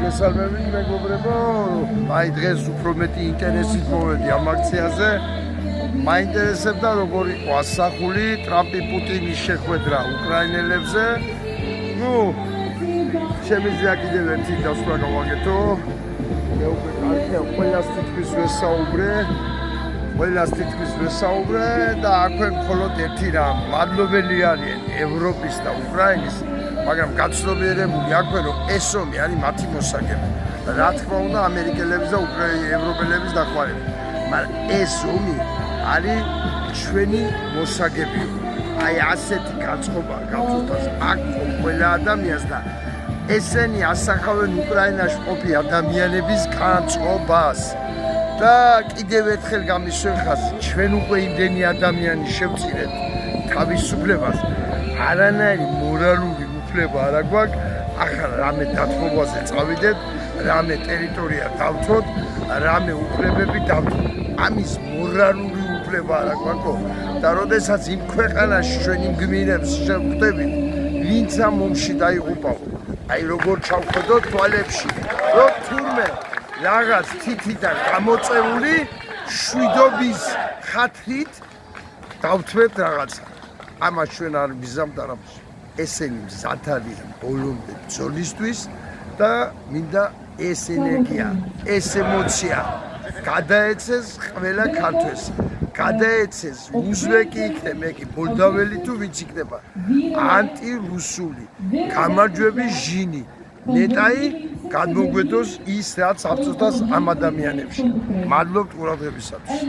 მოგესალმებით მეგობრებო, აი დღეს უფრო მეტი ინტერესით მოვედი ამ აქციაზე. მაინტერესებდა როგორ იყო ასახული ტრამპი პუტინის შეხვედრა უკრაინელებზე. შემიძლია კიდევ ერთი დასკვნა გავაკეთო. მე უკვე კარგია ყველას თითქმის ვესაუბრე და აქვე მხოლოდ ერთი რამ მადლობელი არიან ევროპის და უკრაინის, მაგრამ გაცნობიერებული აქვე რომ ეს ომი არის მათი მოსაგები. რა თქმა უნდა ამერიკელების და ევროპელების დახმარებით. მაგრამ ეს ომი არის ჩვენი მოსაგები. აი ასეთი გაწყობა გაწუთას აქ ყველა ადამიანს და ესენი ასახავენ უკრაინაში ყოფი ადამიანების განწყობას. და კიდევ ერთხელ გამისვენ ხაზი, ჩვენ უკვე იმდენი ადამიანი შევწირეთ თავისუფლებას, არანაირი მორალური უფლება არ აქვს, ახლა რამე დათმობაზე წავიდეთ, რამე ტერიტორია დავთოთ, რამე უფლებები დავთოთ. ამის მორალური უფლება არ აქვს და როდესაც იმ ქვეყანაში ჩვენ იმ გმირებს შევხვდებით, ვინც ამ ომში დაიღუპავ, აი როგორ ჩავხედოთ თვალებში, რომ თურმე რაღაც თითიდან გამოწეული შვიდობის ხათრით დავთმევთ რაღაცა. ამას ჩვენ არ ვიზამთ არაფერს. ესენი მზად არიან ბოლომდე ბრძოლისთვის და მინდა ეს ენერგია, ეს ემოცია გადაეცეს ყველა ქართველს. გადაეცეს უზბეკი იქნება, მე კი მოლდაველი თუ ვინც იქნება, ანტირუსული გამარჯვების ჟინი. ნეტაი გადმოგვედოს ის რაც აწუხებს ამ ადამიანებში. მადლობთ ყურადღებისათვის.